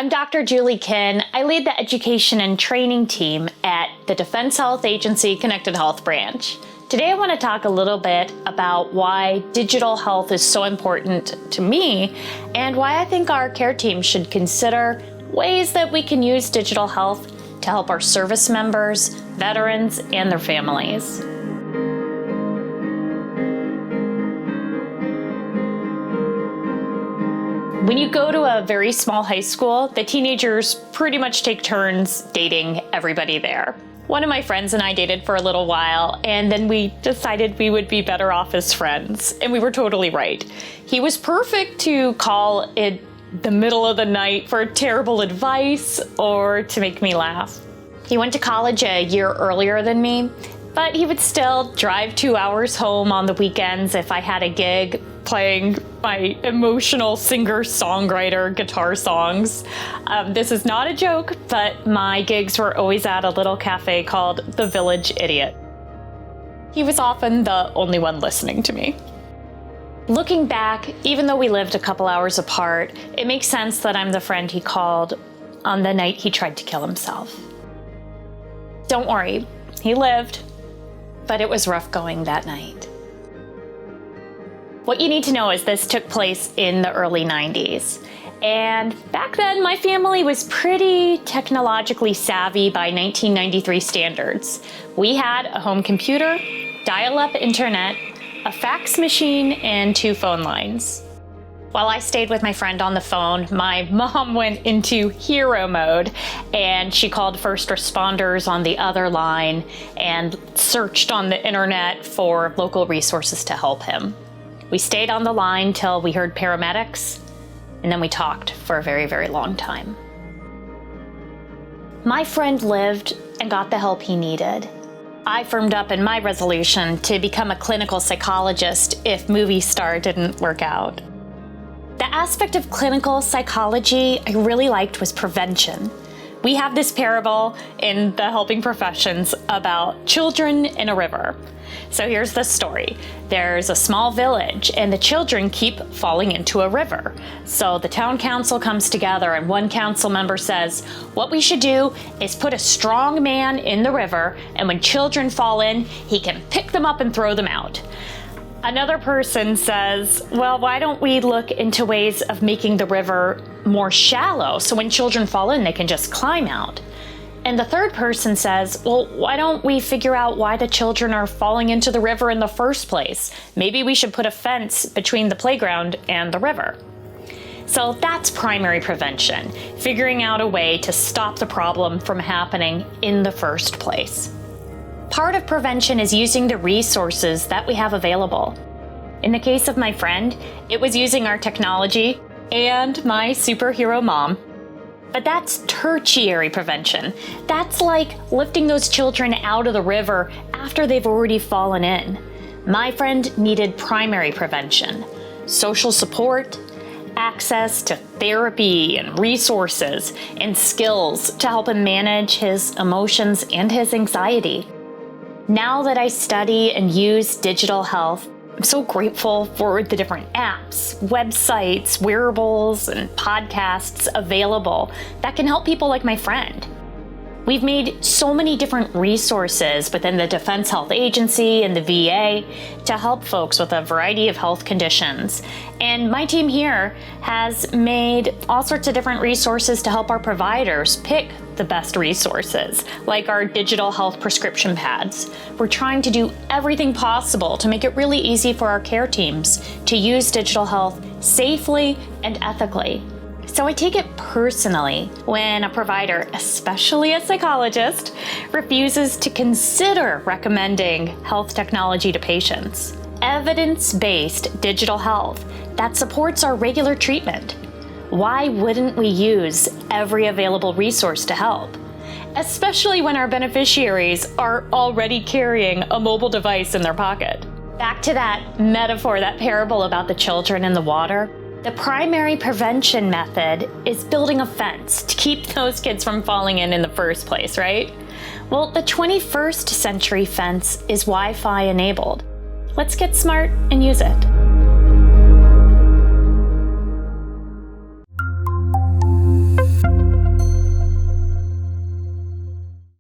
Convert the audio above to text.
I'm Dr. Julie Kinn. I lead the education and training team at the Defense Health Agency Connected Health Branch. Today I want to talk a little bit about why digital health is so important to me and why I think our care team should consider ways that we can use digital health to help our service members, veterans, and their families. When you go to a very small high school, the teenagers pretty much take turns dating everybody there. One of my friends and I dated for a little while, and then we decided we would be better off as friends, and we were totally right. He was perfect to call in the middle of the night for terrible advice or to make me laugh. He went to college a year earlier than me, but he would still drive 2 hours home on the weekends if I had a gig playing my emotional singer-songwriter guitar songs. This is not a joke, but my gigs were always at a little cafe called The Village Idiot. He was often the only one listening to me. Looking back, even though we lived a couple hours apart, it makes sense that I'm the friend he called on the night he tried to kill himself. Don't worry, he lived, but it was rough going that night. What you need to know is this took place in the early 90s. And back then, my family was pretty technologically savvy by 1993 standards. We had a home computer, dial-up internet, a fax machine, and 2 phone lines. While I stayed with my friend on the phone, my mom went into hero mode and she called first responders on the other line and searched on the internet for local resources to help him. We stayed on the line till we heard paramedics, and then we talked for a very, very long time. My friend lived and got the help he needed. I firmed up in my resolution to become a clinical psychologist if movie star didn't work out. The aspect of clinical psychology I really liked was prevention. We have this parable in the helping professions about children in a river. So here's the story. There's a small village and the children keep falling into a river. So the town council comes together and one council member says, what we should do is put a strong man in the river, and when children fall in, he can pick them up and throw them out. Another person says, well, why don't we look into ways of making the river more shallow so when children fall in, they can just climb out? And the third person says, well, why don't we figure out why the children are falling into the river in the first place? Maybe we should put a fence between the playground and the river. So that's primary prevention, figuring out a way to stop the problem from happening in the first place. Part of prevention is using the resources that we have available. In the case of my friend, it was using our technology and my superhero mom. But that's tertiary prevention. That's like lifting those children out of the river after they've already fallen in. My friend needed primary prevention, social support, access to therapy and resources and skills to help him manage his emotions and his anxiety. Now that I study and use digital health, I'm so grateful for the different apps, websites, wearables, and podcasts available that can help people like my friend. We've made so many different resources within the Defense Health Agency and the VA to help folks with a variety of health conditions. And my team here has made all sorts of different resources to help our providers pick the best resources, like our digital health prescription pads. We're trying to do everything possible to make it really easy for our care teams to use digital health safely and ethically. So I take it personally when a provider, especially a psychologist, refuses to consider recommending health technology to patients. Evidence-based digital health that supports our regular treatment. Why wouldn't we use every available resource to help? Especially when our beneficiaries are already carrying a mobile device in their pocket. Back to that metaphor, that parable about the children in the water. The primary prevention method is building a fence to keep those kids from falling in the first place, right? Well, the 21st century fence is Wi-Fi enabled. Let's get smart and use it.